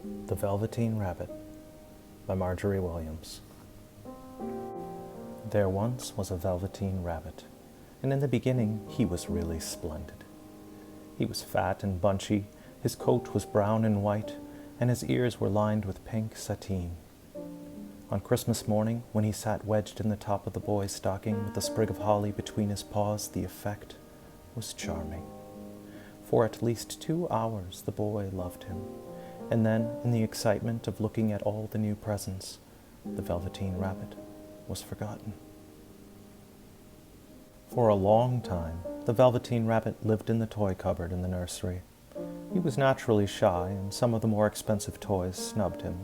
The Velveteen Rabbit by Marjorie Williams. There once was a velveteen rabbit, and in the beginning he was really splendid. He was fat and bunchy, his coat was brown and white, and his ears were lined with pink sateen. On Christmas morning, when he sat wedged in the top of the boy's stocking with a sprig of holly between his paws, the effect was charming. For at least 2 hours the boy loved him, and then, in the excitement of looking at all the new presents, the Velveteen Rabbit was forgotten. For a long time, the Velveteen Rabbit lived in the toy cupboard in the nursery. He was naturally shy, and some of the more expensive toys snubbed him.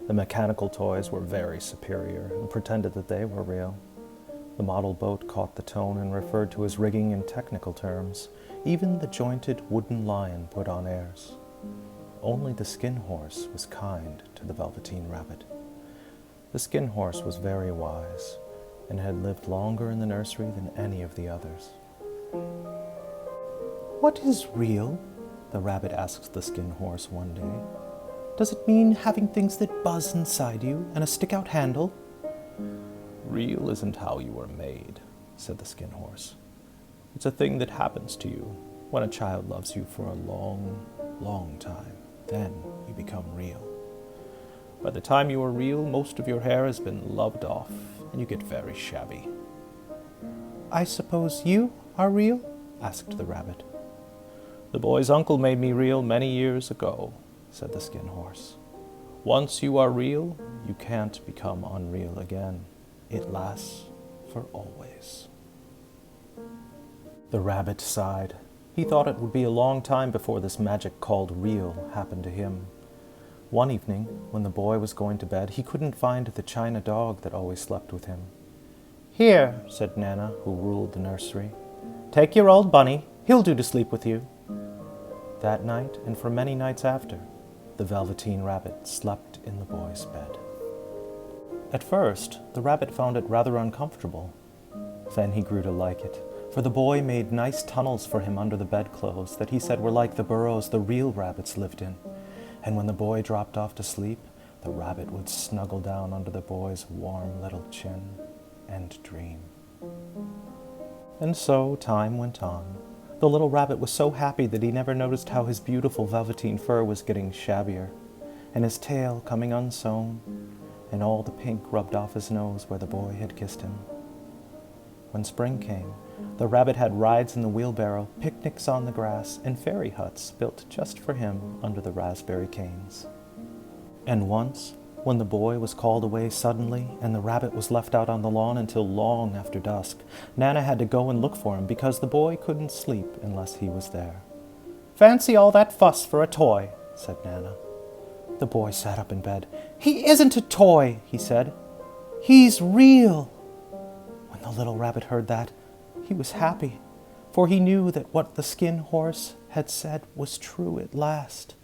The mechanical toys were very superior and pretended that they were real. The model boat caught the tone and referred to his rigging in technical terms. Even the jointed wooden lion put on airs. Only the Skin Horse was kind to the Velveteen Rabbit. The Skin Horse was very wise, and had lived longer in the nursery than any of the others. "What is real?" the rabbit asked the Skin Horse one day. "Does it mean having things that buzz inside you and a stick-out handle?" "Real isn't how you were made," said the Skin Horse. "It's a thing that happens to you when a child loves you for a long, long time. Then you become real. By the time you are real, most of your hair has been loved off, and you get very shabby." "I suppose you are real?" asked the rabbit. "The boy's uncle made me real many years ago," said the Skin Horse. "Once you are real, you can't become unreal again. It lasts for always." The rabbit sighed. He thought it would be a long time before this magic called real happened to him. One evening, when the boy was going to bed, he couldn't find the china dog that always slept with him. "Here," said Nana, who ruled the nursery. "Take your old bunny. He'll do to sleep with you." That night, and for many nights after, the Velveteen Rabbit slept in the boy's bed. At first, the rabbit found it rather uncomfortable. Then he grew to like it, for the boy made nice tunnels for him under the bedclothes that he said were like the burrows the real rabbits lived in. And when the boy dropped off to sleep, the rabbit would snuggle down under the boy's warm little chin and dream. And so time went on. The little rabbit was so happy that he never noticed how his beautiful velveteen fur was getting shabbier, and his tail coming unsewn, and all the pink rubbed off his nose where the boy had kissed him. When spring came, the rabbit had rides in the wheelbarrow, picnics on the grass, and fairy huts built just for him under the raspberry canes. And once, when the boy was called away suddenly and the rabbit was left out on the lawn until long after dusk, Nana had to go and look for him because the boy couldn't sleep unless he was there. "Fancy all that fuss for a toy," said Nana. The boy sat up in bed. "He isn't a toy," he said. "He's real." When the little rabbit heard that, he was happy, for he knew that what the Skin Horse had said was true at last.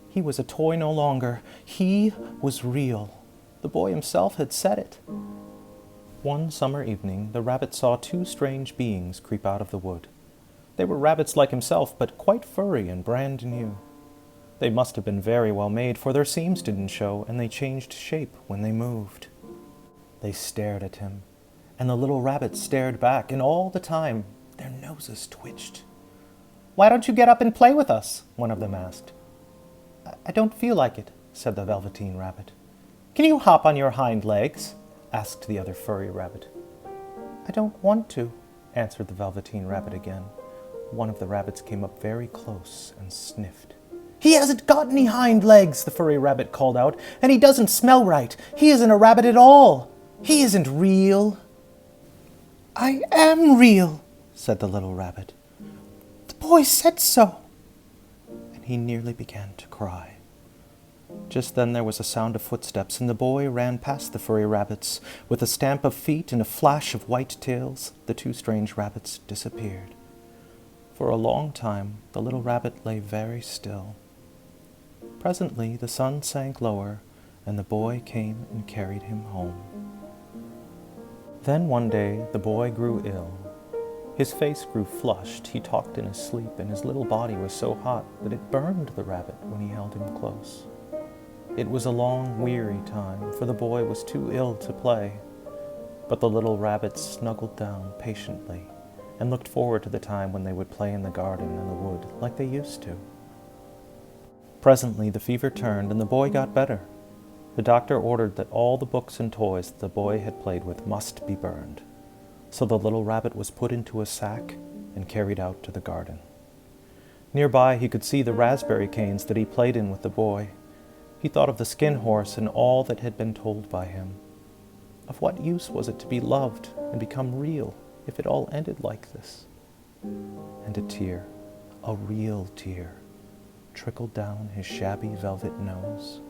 He was a toy no longer. He was real. The boy himself had said it. One summer evening, the rabbit saw 2 strange beings creep out of the wood. They were rabbits like himself, but quite furry and brand new. They must have been very well made, for their seams didn't show, and they changed shape when they moved. They stared at him, and the little rabbit stared back, and all the time their noses twitched. "Why don't you get up and play with us?" one of them asked. "I don't feel like it," said the Velveteen Rabbit. "Can you hop on your hind legs?" asked the other furry rabbit. "I don't want to," answered the Velveteen Rabbit again. One of the rabbits came up very close and sniffed. "He hasn't got any hind legs," the furry rabbit called out, "and he doesn't smell right. He isn't a rabbit at all. He isn't real." "I am real," said the little rabbit. "The boy said so." And he nearly began to cry. Just then there was a sound of footsteps, and the boy ran past the furry rabbits. With a stamp of feet and a flash of white tails, the 2 strange rabbits disappeared. For a long time, the little rabbit lay very still. Presently, the sun sank lower, and the boy came and carried him home. Then one day the boy grew ill. His face grew flushed, he talked in his sleep, and his little body was so hot that it burned the rabbit when he held him close. It was a long, weary time, for the boy was too ill to play. But the little rabbits snuggled down patiently and looked forward to the time when they would play in the garden and the wood like they used to. Presently the fever turned and the boy got better. The doctor ordered that all the books and toys that the boy had played with must be burned. So the little rabbit was put into a sack and carried out to the garden. Nearby he could see the raspberry canes that he played in with the boy. He thought of the skin horse and all that had been told by him. Of what use was it to be loved and become real if it all ended like this? And a tear, a real tear, trickled down his shabby velvet nose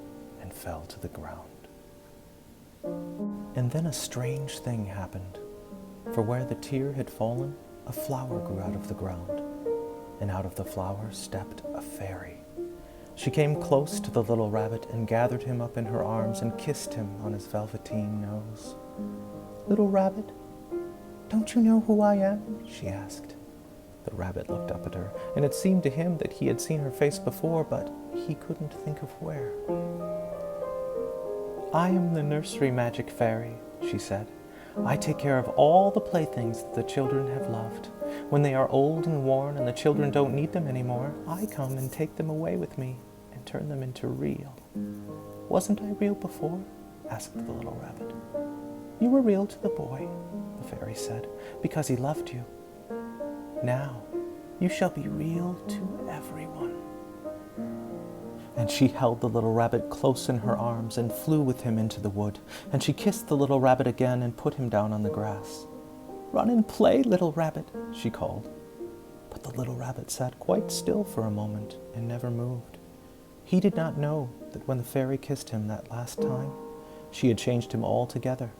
and fell to the ground. And then a strange thing happened, for where the tear had fallen, a flower grew out of the ground, and out of the flower stepped a fairy. She came close to the little rabbit and gathered him up in her arms and kissed him on his velveteen nose. "Little rabbit, don't you know who I am?" she asked. The rabbit looked up at her, and it seemed to him that he had seen her face before, but he couldn't think of where. "I am the nursery magic fairy," she said. "I take care of all the playthings that the children have loved. When they are old and worn and the children don't need them anymore, I come and take them away with me and turn them into real." "Wasn't I real before?" asked the little rabbit. "You were real to the boy," the fairy said, "because he loved you. Now you shall be real to everyone." And she held the little rabbit close in her arms and flew with him into the wood, and she kissed the little rabbit again and put him down on the grass. "Run and play, little rabbit," she called. But the little rabbit sat quite still for a moment and never moved. He did not know that when the fairy kissed him that last time, she had changed him altogether.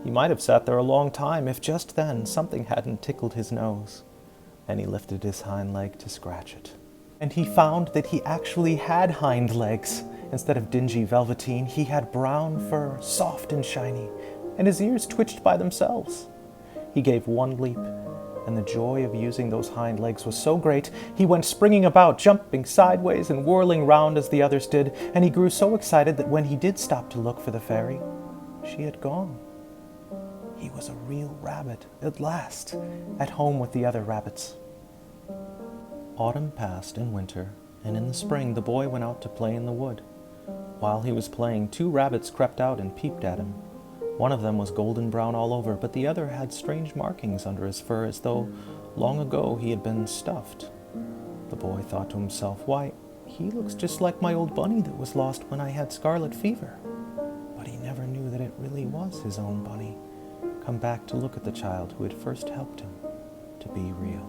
He might have sat there a long time if just then something hadn't tickled his nose, and he lifted his hind leg to scratch it. And he found that he actually had hind legs. Instead of dingy velveteen, he had brown fur, soft and shiny, and his ears twitched by themselves. He gave one leap, and the joy of using those hind legs was so great, he went springing about, jumping sideways and whirling round as the others did, and he grew so excited that when he did stop to look for the fairy, she had gone. He was a real rabbit, at last, at home with the other rabbits. Autumn passed and winter, and in the spring the boy went out to play in the wood. While he was playing, 2 rabbits crept out and peeped at him. One of them was golden brown all over, but the other had strange markings under his fur as though long ago he had been stuffed. The boy thought to himself, "Why, he looks just like my old bunny that was lost when I had scarlet fever." But he never knew that it really was his own bunny, come back to look at the child who had first helped him to be real.